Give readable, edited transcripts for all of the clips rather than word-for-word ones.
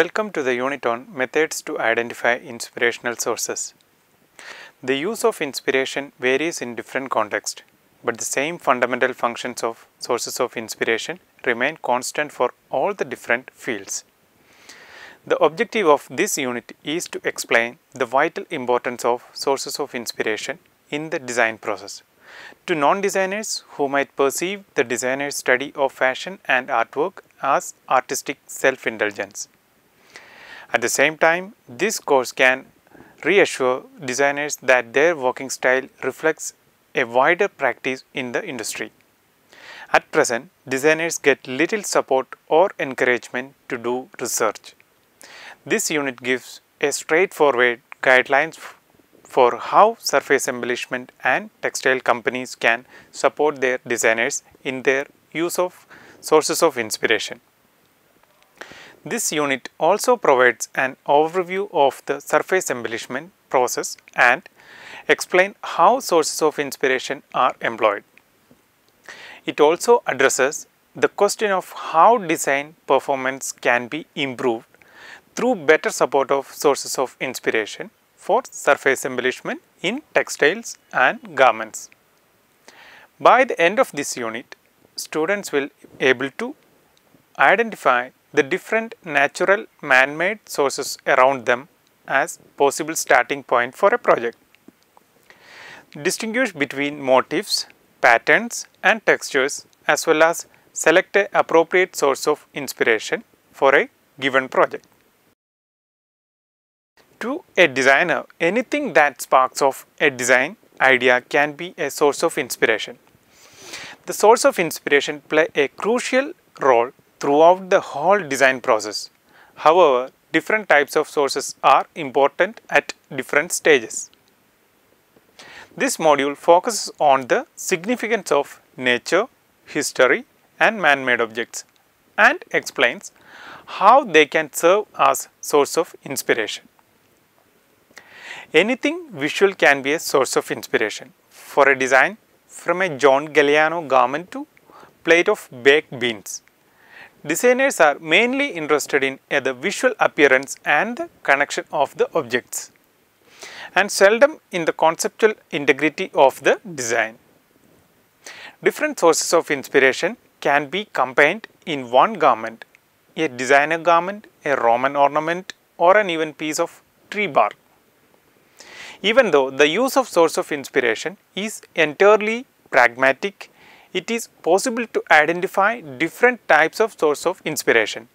Welcome to the unit on methods to identify inspirational sources. The use of inspiration varies in different contexts, but the same fundamental functions of sources of inspiration remain constant for all the different fields. The objective of this unit is to explain the vital importance of sources of inspiration in the design process to non-designers who might perceive the designer's study of fashion and artwork as artistic self-indulgence. At the same time, this course can reassure designers that their working style reflects a wider practice in the industry. At present, designers get little support or encouragement to do research. This unit gives a straightforward guidelines for how surface embellishment and textile companies can support their designers in their use of sources of inspiration. This unit also provides an overview of the surface embellishment process and explain how sources of inspiration are employed. It also addresses the question of how design performance can be improved through better support of sources of inspiration for surface embellishment in textiles and garments. By the end of this unit, students will be able to identify the different natural man-made sources around them as possible starting point for a project. Distinguish between motifs, patterns and textures as well as select an appropriate source of inspiration for a given project. To a designer, anything that sparks off a design idea can be a source of inspiration. The source of inspiration play a crucial role throughout the whole design process. However, different types of sources are important at different stages. This module focuses on the significance of nature, history and man-made objects and explains how they can serve as source of inspiration. Anything visual can be a source of inspiration. For a design, from a John Galliano garment to plate of baked beans. Designers are mainly interested in the visual appearance and the connection of the objects, and seldom in the conceptual integrity of the design. Different sources of inspiration can be combined in one garment, a designer garment, a Roman ornament, or an even piece of tree bark. Even though the use of source of inspiration is entirely pragmatic, it is possible to identify different types of source of inspiration,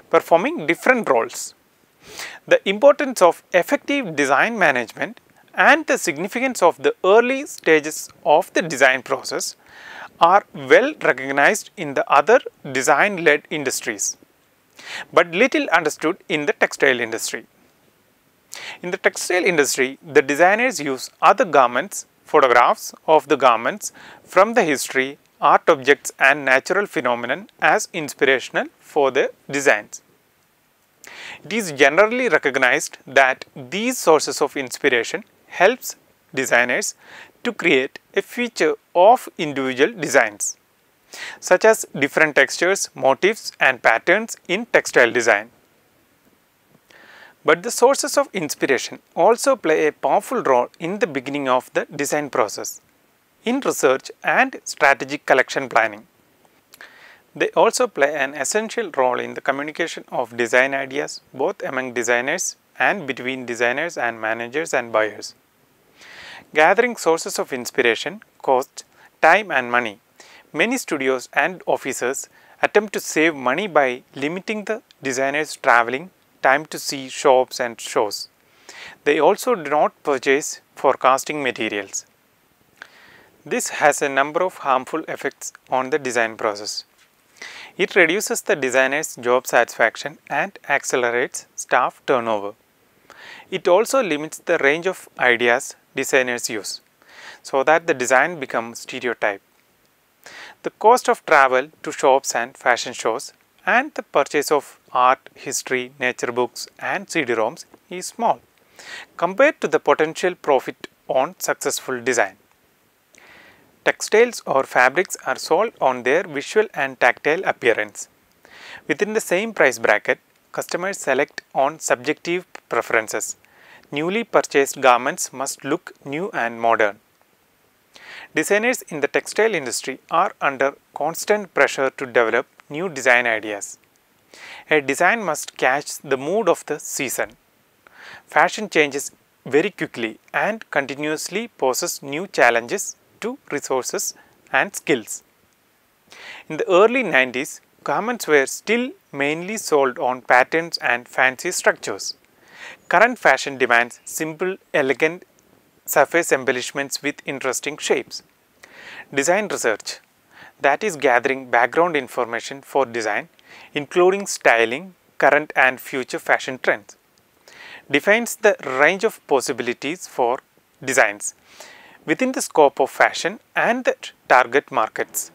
performing different roles. The importance of effective design management and the significance of the early stages of the design process are well recognized in the other design-led industries, but little understood in the textile industry. In the textile industry, the designers use other garments, photographs of the garments from the history, art objects and natural phenomenon as inspirational for their designs. It is generally recognized that these sources of inspiration helps designers to create a feature of individual designs, such as different textures, motifs and patterns in textile design. But the sources of inspiration also play a powerful role in the beginning of the design process, in research and strategic collection planning. They also play an essential role in the communication of design ideas both among designers and between designers and managers and buyers. Gathering sources of inspiration costs time and money. Many studios and offices attempt to save money by limiting the designers' traveling time to see shops and shows. They also do not purchase forecasting materials. This has a number of harmful effects on the design process. It reduces the designer's job satisfaction and accelerates staff turnover. It also limits the range of ideas designers use, so that the design becomes stereotyped. The cost of travel to shops and fashion shows and the purchase of art, history, nature books and CD-ROMs is small compared to the potential profit on successful design. Textiles or fabrics are sold on their visual and tactile appearance. Within the same price bracket, customers select on subjective preferences. Newly purchased garments must look new and modern. Designers in the textile industry are under constant pressure to develop new design ideas. A design must catch the mood of the season. Fashion changes very quickly and continuously poses new challenges to resources and skills. In the early 90s, garments were still mainly sold on patterns and fancy structures. Current fashion demands simple, elegant surface embellishments with interesting shapes. Design research, that is gathering background information for design, including styling, current and future fashion trends, defines the range of possibilities for designs within the scope of fashion and the target markets.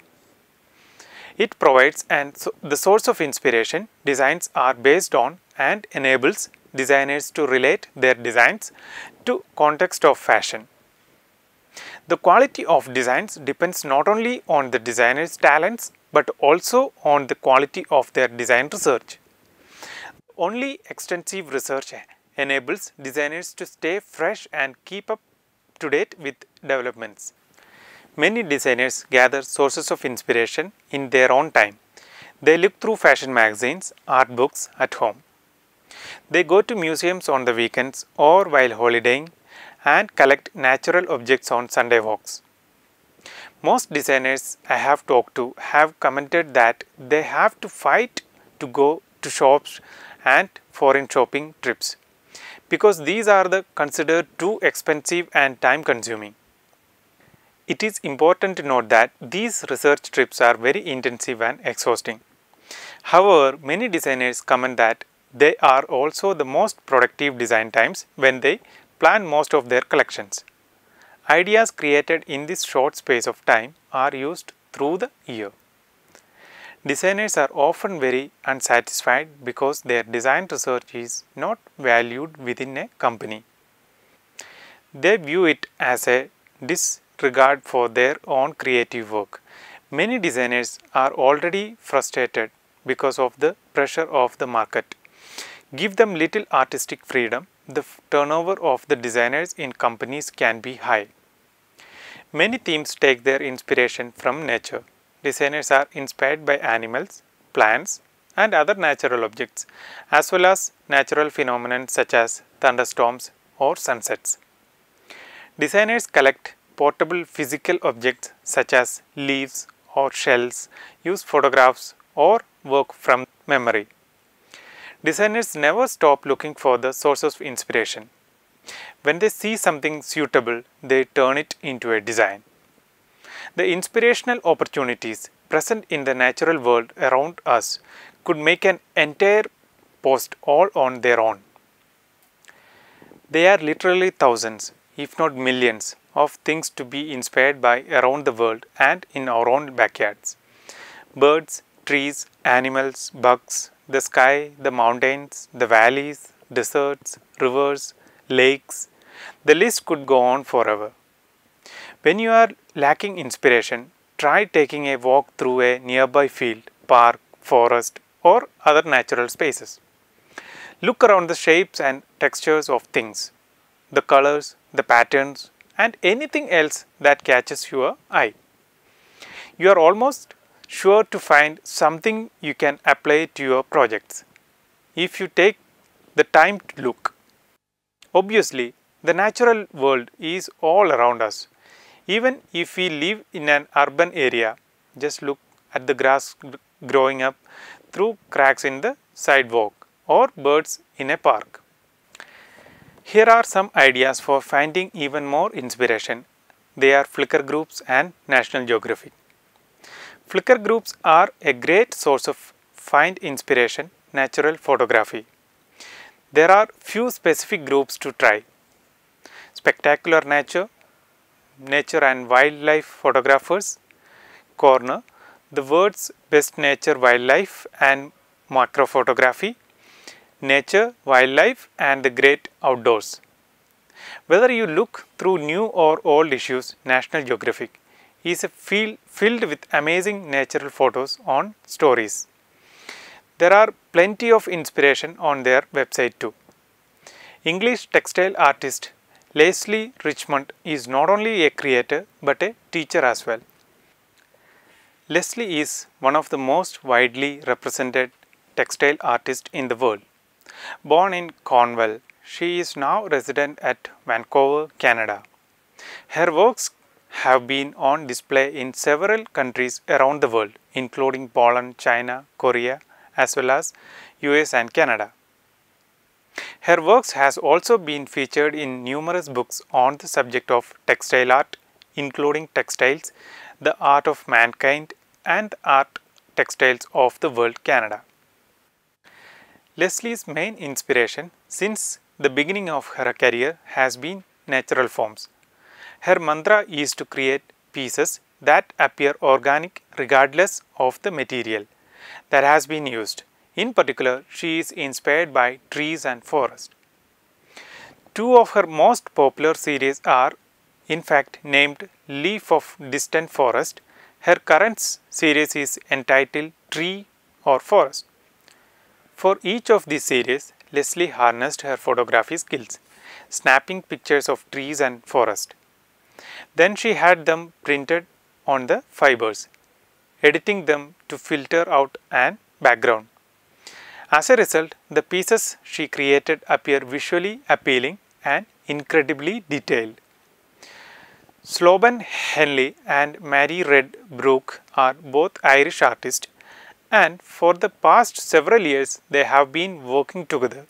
It provides the source of inspiration designs are based on and enables designers to relate their designs to context of fashion. The quality of designs depends not only on the designer's talents but also on the quality of their design research. Only extensive research enables designers to stay fresh and keep up to date with developments. Many designers gather sources of inspiration in their own time. They look through fashion magazines, art books at home. They go to museums on the weekends or while holidaying and collect natural objects on Sunday walks. Most designers I have talked to have commented that they have to fight to go to shops and foreign shopping trips because these are considered too expensive and time consuming. It is important to note that these research trips are very intensive and exhausting. However, many designers comment that they are also the most productive design times when they plan most of their collections. Ideas created in this short space of time are used through the year. Designers are often very unsatisfied because their design research is not valued within a company. They view it as a disregard for their own creative work. Many designers are already frustrated because of the pressure of the market. Give them little artistic freedom, the turnover of the designers in companies can be high. Many themes take their inspiration from nature. Designers are inspired by animals, plants, and other natural objects, as well as natural phenomena such as thunderstorms or sunsets. Designers collect portable physical objects such as leaves or shells, use photographs, or work from memory. Designers never stop looking for the sources of inspiration. When they see something suitable, they turn it into a design. The inspirational opportunities present in the natural world around us could make an entire post all on their own. There are literally thousands, if not millions, of things to be inspired by around the world and in our own backyards. Birds, trees, animals, bugs, the sky, the mountains, the valleys, deserts, rivers, lakes, the list could go on forever. When you are lacking inspiration, try taking a walk through a nearby field, park, forest, or other natural spaces. Look around the shapes and textures of things, the colors, the patterns, and anything else that catches your eye. You are almost sure to find something you can apply to your projects if you take the time to look. Obviously, the natural world is all around us. Even if we live in an urban area, just look at the grass growing up through cracks in the sidewalk or birds in a park. Here are some ideas for finding even more inspiration. They are Flickr groups and National Geographic. Flickr groups are a great source of find inspiration, natural photography. There are few specific groups to try. Spectacular Nature, Nature and Wildlife Photographers Corner, the world's best nature, wildlife and macro photography, nature, wildlife and the great outdoors. Whether you look through new or old issues, National Geographic is a field filled with amazing natural photos on stories. There are plenty of inspiration on their website too. English textile artist Lesley Richmond is not only a creator but a teacher as well. Lesley is one of the most widely represented textile artists in the world. Born in Cornwall, she is now resident at Vancouver, Canada. Her works have been on display in several countries around the world, including Poland, China, Korea, as well as US and Canada. Her works has also been featured in numerous books on the subject of textile art, including Textiles, the Art of Mankind, and Art Textiles of the World, Canada. Lesley's main inspiration since the beginning of her career has been natural forms. Her mantra is to create pieces that appear organic regardless of the material that has been used. In particular, she is inspired by trees and forest. Two of her most popular series are in fact named Leaf of Distant Forest. Her current series is entitled Tree or Forest. For each of these series, Lesley harnessed her photography skills, snapping pictures of trees and forest. Then she had them printed on the fibers, editing them to filter out an background. As a result, the pieces she created appear visually appealing and incredibly detailed. Sloban Henley and Mary Red Brooke are both Irish artists, and for the past several years they have been working together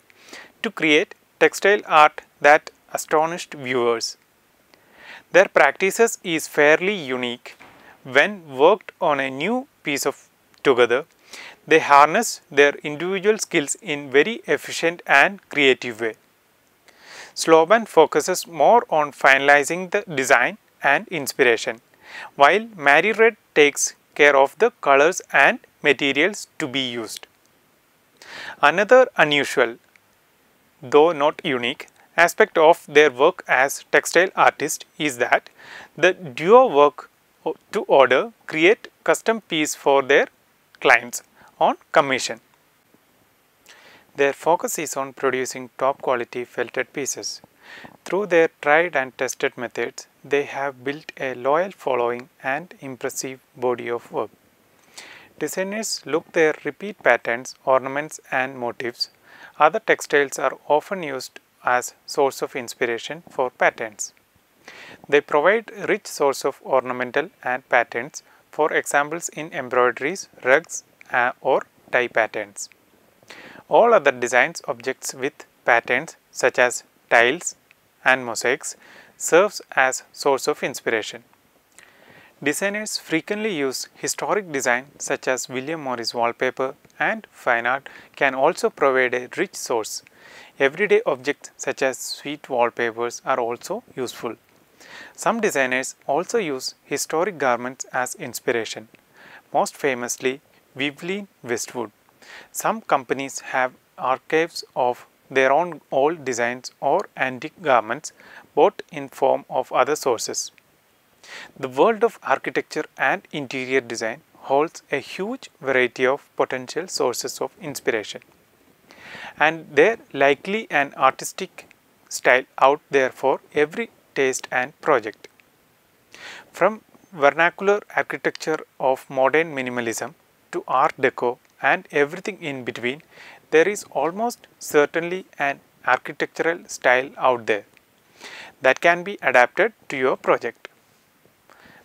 to create textile art that astonished viewers. Their practices is fairly unique. When worked on a new piece of together, they harness their individual skills in very efficient and creative way. Sloban focuses more on finalizing the design and inspiration, while Mary Red takes care of the colors and materials to be used. Another unusual, though not unique, aspect of their work as textile artists is that the duo work to order create custom piece for their clients on commission. Their focus is on producing top quality felted pieces. Through their tried and tested methods, they have built a loyal following and impressive body of work. Designers look their repeat patterns, ornaments and motifs. Other textiles are often used as source of inspiration for patterns. They provide rich source of ornamental and patterns, for examples in embroideries, rugs or tie patterns. All other designs objects with patterns such as tiles and mosaics serves as source of inspiration. Designers frequently use historic design such as William Morris wallpaper, and fine art can also provide a rich source. Everyday objects such as sweet wallpapers are also useful. Some designers also use historic garments as inspiration, most famously Vivienne Westwood. Some companies have archives of their own old designs or antique garments, both in form of other sources. The world of architecture and interior design holds a huge variety of potential sources of inspiration, and there likely an artistic style out there for every taste and project. From vernacular architecture of modern minimalism to Art Deco and everything in between, there is almost certainly an architectural style out there that can be adapted to your project.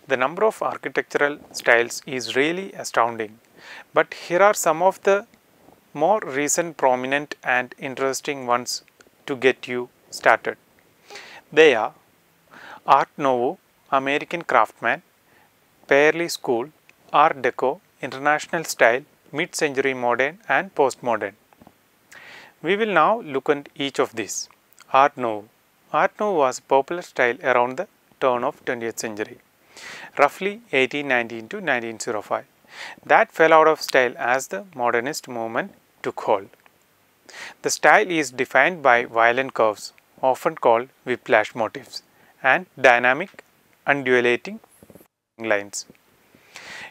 The number of architectural styles is really astounding, but here are some of the more recent prominent and interesting ones to get you started. They are Art Nouveau, American Craftsman, Prairie School, Art Deco, International Style, Mid-Century Modern and Postmodern. We will now look at each of these. Art Nouveau. Art Nouveau was a popular style around the turn of 20th century, roughly 1819 to 1905, that fell out of style as the modernist movement took hold. The style is defined by violent curves, often called whiplash motifs, and dynamic undulating lines.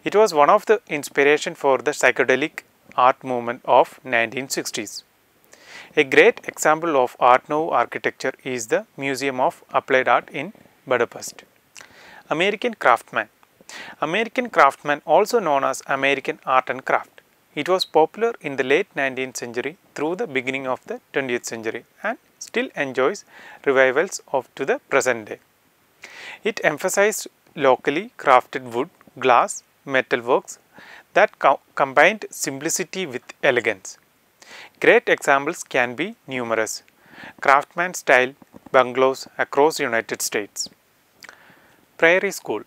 It was one of the inspiration for the psychedelic art movement of 1960s. A great example of Art Nouveau architecture is the Museum of Applied Art in Budapest. American Craftsman. American Craftsman, also known as American Art and Craft. It was popular in the late 19th century through the beginning of the 20th century and still enjoys revivals to the present day. It emphasized locally crafted wood, glass, metal works that combined simplicity with elegance. Great examples can be numerous. Craftsman style bungalows across United States. Prairie School.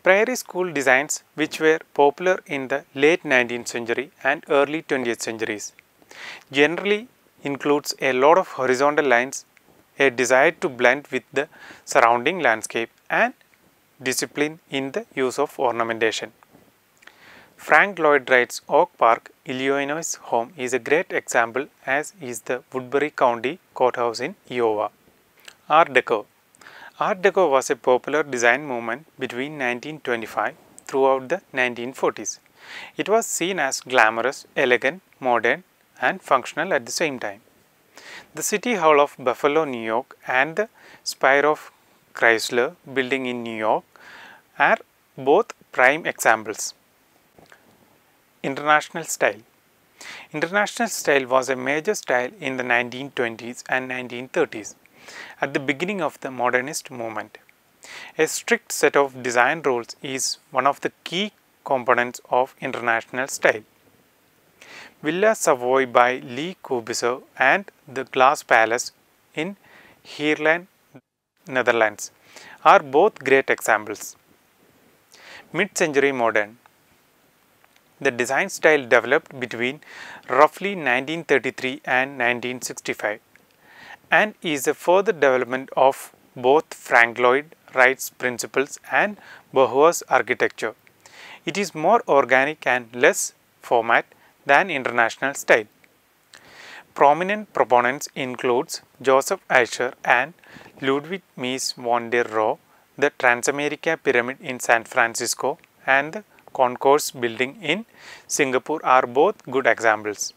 Prairie School designs, which were popular in the late 19th century and early 20th centuries, generally includes a lot of horizontal lines, a desire to blend with the surrounding landscape, and discipline in the use of ornamentation. Frank Lloyd Wright's Oak Park, Illinois home is a great example, as is the Woodbury County Courthouse in Iowa. Art Deco. Art Deco was a popular design movement between 1925 throughout the 1940s. It was seen as glamorous, elegant, modern, and functional at the same time. The City Hall of Buffalo, New York and the Spire of Chrysler building in New York are both prime examples. International style. International style was a major style in the 1920s and 1930s, at the beginning of the modernist movement. A strict set of design rules is one of the key components of international style. Villa Savoy by Le Corbusier and the Glass Palace in Heerlen, Netherlands are both great examples. Mid-century modern. The design style developed between roughly 1933 and 1965 and is a further development of both Frank Lloyd Wright's principles and bourgeois architecture. It is more organic and less format than international style. Prominent proponents includes Joseph Asher and Ludwig Mies van der Rohe. The Transamerica Pyramid in San Francisco and the Concourse building in Singapore are both good examples.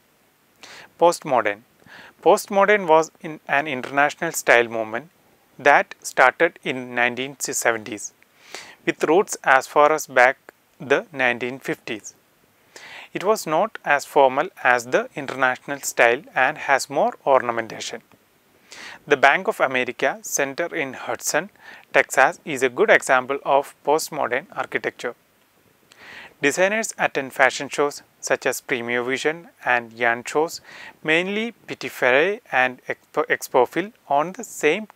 Postmodern. Postmodern was an international style movement that started in 1970s with roots as far as back the 1950s. It was not as formal as the international style and has more ornamentation. The Bank of America Center in Hudson, Texas is a good example of postmodern architecture. Designers attend fashion shows such as Premier Vision and yarn shows, mainly Petit Ferret and Expophil. On the same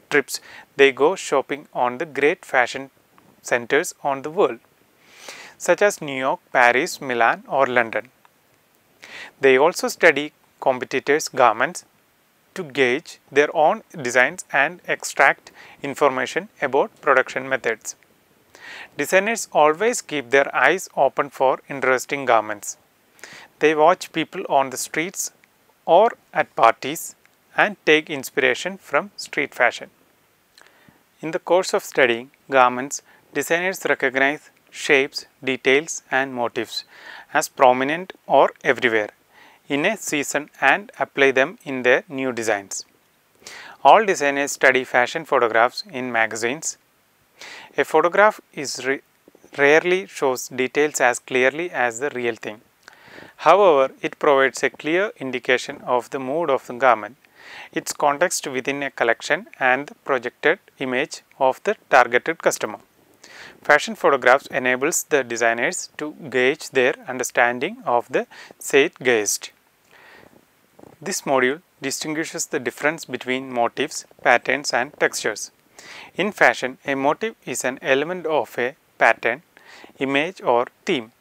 trips, they go shopping on the great fashion centers on the world, such as New York, Paris, Milan or London. They also study competitors' garments to gauge their own designs and extract information about production methods. Designers always keep their eyes open for interesting garments. They watch people on the streets or at parties and take inspiration from street fashion. In the course of studying garments, designers recognize shapes, details and motifs as prominent or everywhere in a season and apply them in their new designs. All designers study fashion photographs in magazines. A photograph rarely shows details as clearly as the real thing. However, it provides a clear indication of the mood of the garment, its context within a collection and the projected image of the targeted customer. Fashion photographs enables the designers to gauge their understanding of the zeitgeist. This module distinguishes the difference between motifs, patterns and textures. In fashion, a motif is an element of a pattern, image or theme.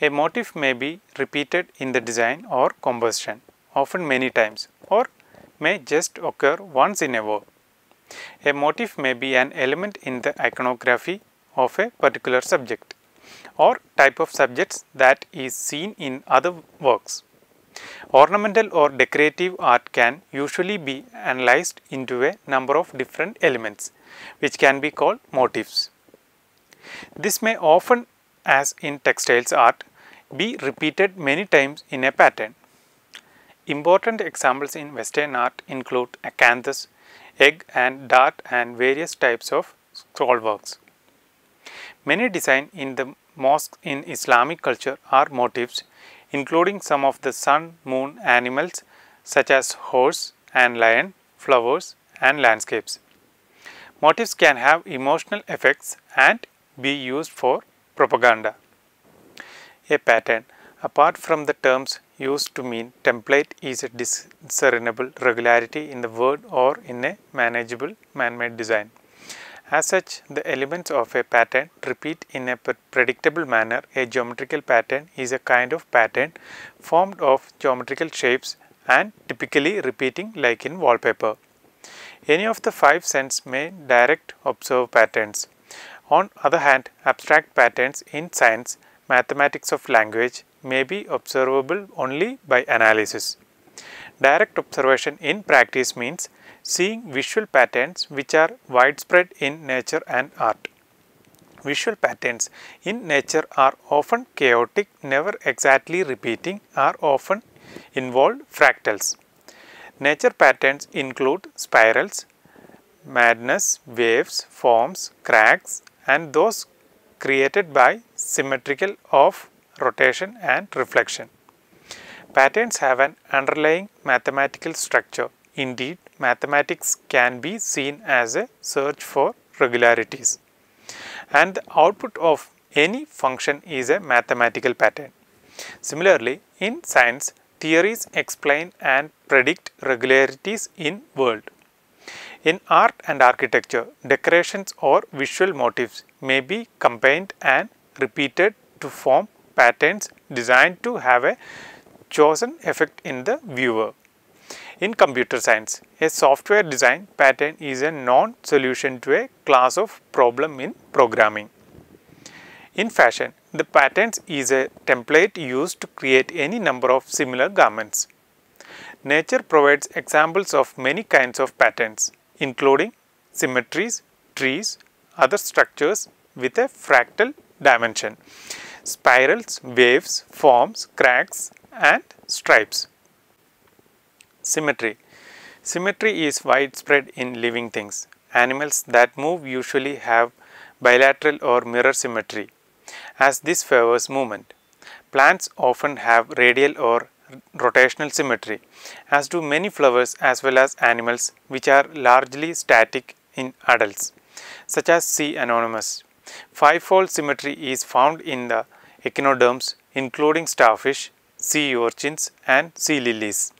A motif may be repeated in the design or composition, often many times, or may just occur once in a work. A motif may be an element in the iconography of a particular subject or type of subjects that is seen in other works. Ornamental or decorative art can usually be analyzed into a number of different elements, which can be called motifs. This may often, as in textiles art, be repeated many times in a pattern. Important examples in Western art include acanthus, egg and dart and various types of scrollworks. Many designs in the mosques in Islamic culture are motifs, including some of the sun, moon animals such as horse and lion, flowers and landscapes. Motifs can have emotional effects and be used for propaganda. A pattern, apart from the terms used to mean template, is a discernible regularity in the word or in a manageable man-made design. As such, the elements of a pattern repeat in a predictable manner. A geometrical pattern is a kind of pattern formed of geometrical shapes and typically repeating like in wallpaper. Any of the five senses may direct observe patterns. On the other hand, abstract patterns in science, mathematics of language may be observable only by analysis. Direct observation in practice means seeing visual patterns which are widespread in nature and art. Visual patterns in nature are often chaotic, never exactly repeating, are often involve fractals. Nature patterns include spirals, madness, waves, forms, cracks and those created by symmetrical of rotation and reflection. Patterns have an underlying mathematical structure. Indeed, mathematics can be seen as a search for regularities, and the output of any function is a mathematical pattern. Similarly, in science, theories explain and predict regularities in world. In art and architecture, decorations or visual motifs may be combined and repeated to form patterns designed to have a chosen effect in the viewer. In computer science, a software design pattern is a known solution to a class of problem in programming. In fashion, the patterns is a template used to create any number of similar garments. Nature provides examples of many kinds of patterns, including symmetries, trees, other structures with a fractal dimension, spirals, waves, forms, cracks and stripes. Symmetry. Symmetry is widespread in living things. Animals that move usually have bilateral or mirror symmetry, as this favors movement. Plants often have radial or rotational symmetry, as do many flowers as well as animals which are largely static in adults, such as sea anemones. Fivefold symmetry is found in the echinoderms, including starfish, sea urchins and sea lilies.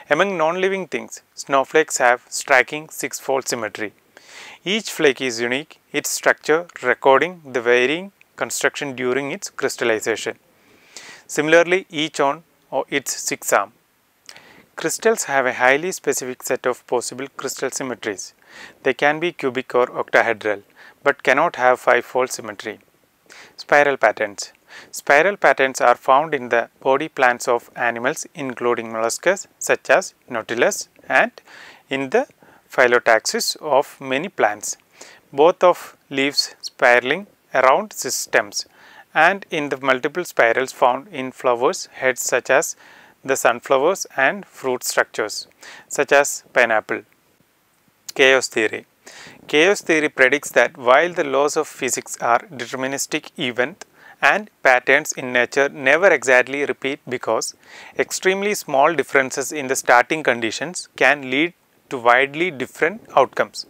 Among non-living things, snowflakes have striking sixfold symmetry. Each flake is unique, its structure recording the varying construction during its crystallization. Similarly, each on its six arm. Crystals have a highly specific set of possible crystal symmetries. They can be cubic or octahedral, but cannot have fivefold symmetry. Spiral patterns. Spiral patterns are found in the body plans of animals including molluscs such as Nautilus and in the phyllotaxis of many plants, both of leaves spiraling around stems, and in the multiple spirals found in flowers heads such as the sunflowers and fruit structures such as pineapple. Chaos theory. Chaos theory predicts that while the laws of physics are deterministic event and patterns in nature never exactly repeat because extremely small differences in the starting conditions can lead to widely different outcomes.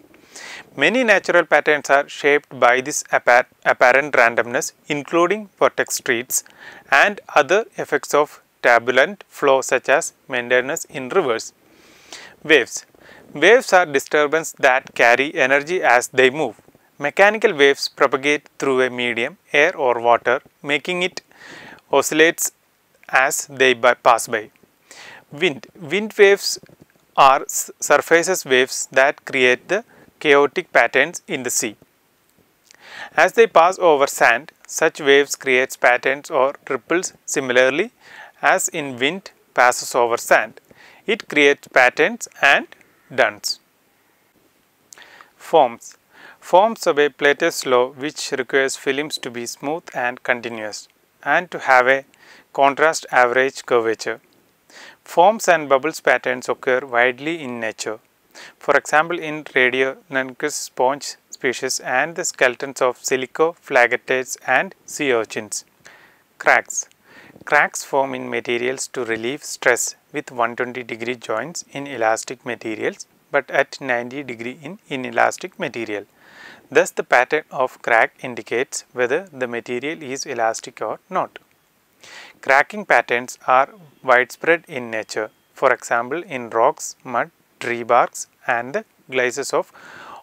Many natural patterns are shaped by this apparent randomness, including vortex streets and other effects of turbulent flow such as maintenance in rivers. Waves. Waves are disturbances that carry energy as they move. Mechanical waves propagate through a medium, air or water, making it oscillates as they pass by. Wind. Wind waves are surface waves that create the chaotic patterns in the sea. As they pass over sand, such waves create patterns or ripples. Similarly, as in wind passes over sand, it creates patterns and duns. Forms. Forms obey Plato's law, which requires films to be smooth and continuous. and to have a contrast average curvature. Forms and bubbles patterns occur widely in nature. For example, in Radionuncus sponge species and the skeletons of silico, flagellants and sea urchins. Cracks. Cracks form in materials to relieve stress with 120-degree joints in elastic materials but at 90-degree in inelastic material. Thus, the pattern of crack indicates whether the material is elastic or not. Cracking patterns are widespread in nature, for example in rocks, mud, tree barks and the glazes of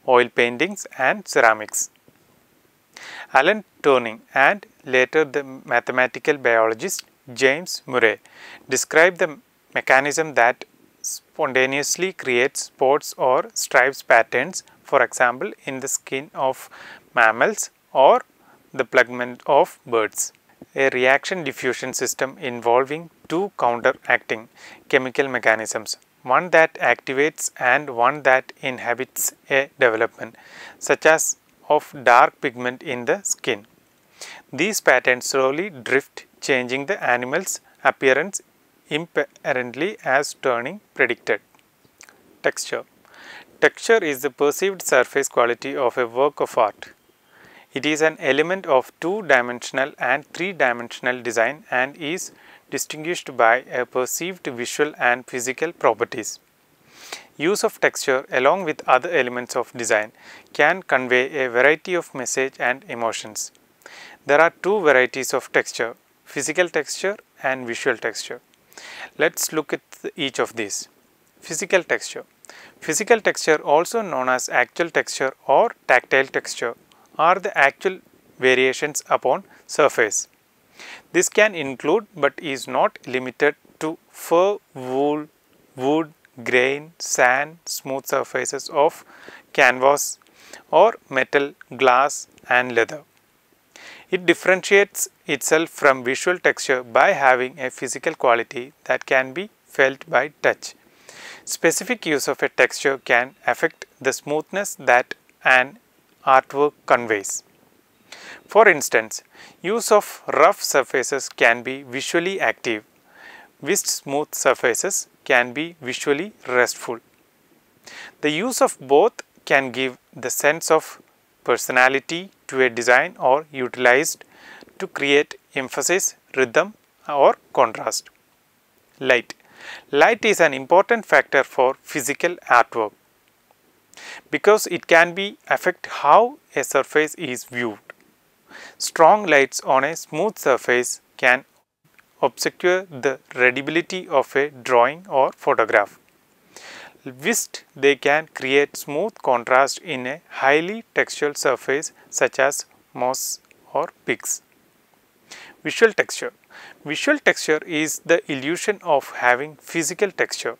oil paintings and ceramics. Alan Turing and later the mathematical biologist James Murray described the mechanism that spontaneously creates spots or stripes patterns, for example in the skin of mammals or the plumage of birds. A reaction diffusion system involving two counteracting chemical mechanisms, one that activates and one that inhibits a development, such as of dark pigment in the skin. These patterns slowly drift, changing the animal's appearance inherently as Turing predicted. Texture. Texture is the perceived surface quality of a work of art. It is an element of two-dimensional and three-dimensional design and is distinguished by a perceived visual and physical properties. Use of texture along with other elements of design can convey a variety of message and emotions. There are two varieties of texture, physical texture and visual texture. Let's look at each of these. Physical texture. Physical texture, also known as actual texture or tactile texture, are the actual variations upon surface. This can include but is not limited to fur, wool, wood, grain, sand, smooth surfaces of canvas or metal, glass and leather. It differentiates itself from visual texture by having a physical quality that can be felt by touch. Specific use of a texture can affect the smoothness that an artwork conveys. For instance, use of rough surfaces can be visually active, whilst smooth surfaces can be visually restful. The use of both can give the sense of personality to a design or utilized to create emphasis, rhythm or contrast. Light. Light is an important factor for physical artwork, because it can affect how a surface is viewed. Strong lights on a smooth surface can obscure the readability of a drawing or photograph, whilst they can create smooth contrast in a highly textural surface such as moss or pigs. Visual texture. Visual texture is the illusion of having physical texture.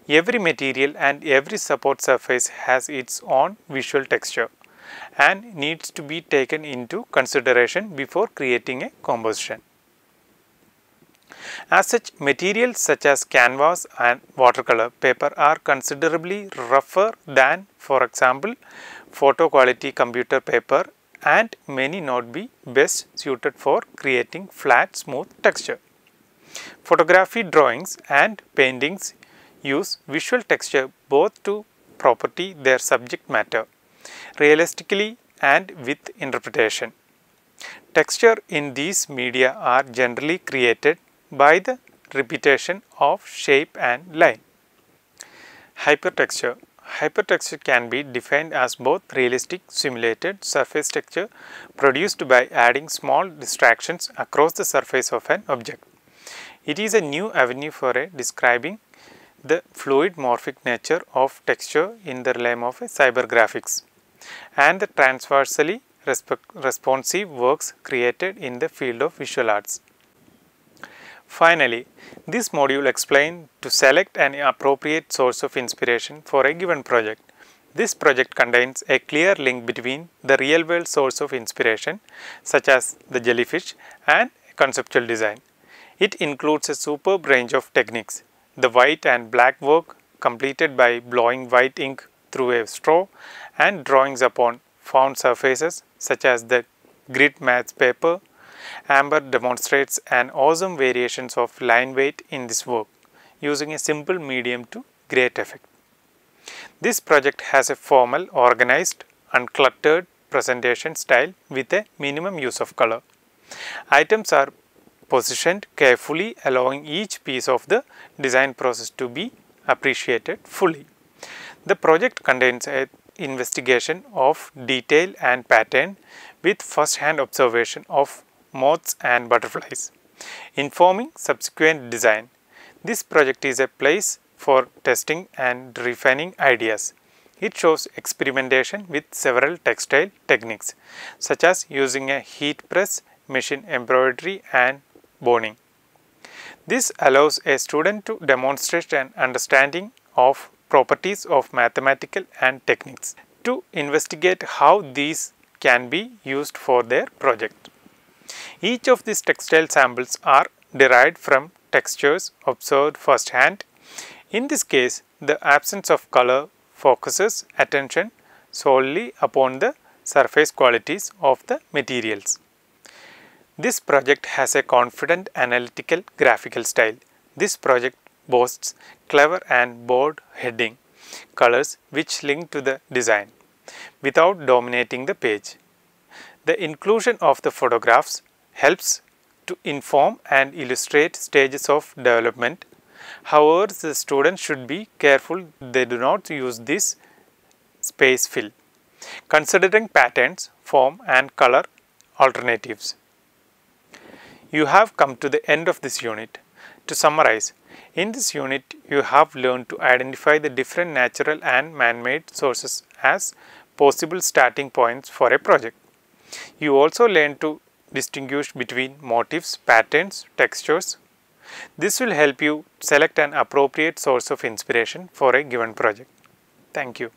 Every material and every support surface has its own visual texture and needs to be taken into consideration before creating a composition. As such, materials such as canvas and watercolor paper are considerably rougher than, for example, photo quality computer paper, and may not be best suited for creating flat, smooth texture. Photography drawings and paintings use visual texture both to property their subject matter realistically and with interpretation. Texture in these media are generally created by the repetition of shape and line. Hypertexture. Hypertexture can be defined as both realistic simulated surface texture produced by adding small distractions across the surface of an object. It is a new avenue for describing the fluid morphic nature of texture in the realm of cybergraphics and the transversely responsive works created in the field of visual arts. Finally, this module explains to select an appropriate source of inspiration for a given project. This project contains a clear link between the real-world source of inspiration, such as the jellyfish, and conceptual design. It includes a superb range of techniques: the white and black work completed by blowing white ink through a straw, and drawings upon found surfaces such as the grit matte paper, Amber demonstrates an awesome variations of line weight in this work using a simple medium to great effect. This project has a formal, organized, uncluttered presentation style with a minimum use of color. Items are positioned carefully, allowing each piece of the design process to be appreciated fully. The project contains an investigation of detail and pattern with first-hand observation of moths and butterflies, informing subsequent design. This project is a place for testing and refining ideas. It shows experimentation with several textile techniques, such as using a heat press, machine embroidery and boning. This allows a student to demonstrate an understanding of properties of mathematical and techniques to investigate how these can be used for their project. Each of these textile samples are derived from textures observed firsthand. In this case, the absence of color focuses attention solely upon the surface qualities of the materials. This project has a confident, analytical, graphical style. This project boasts clever and bold heading colors which link to the design without dominating the page. The inclusion of the photographs helps to inform and illustrate stages of development. However, the students should be careful they do not use this space fill, considering patterns, form and color alternatives. You have come to the end of this unit. To summarize, in this unit you have learned to identify the different natural and man-made sources as possible starting points for a project. You also learned to distinguish between motifs, patterns, textures. This will help you select an appropriate source of inspiration for a given project. Thank you.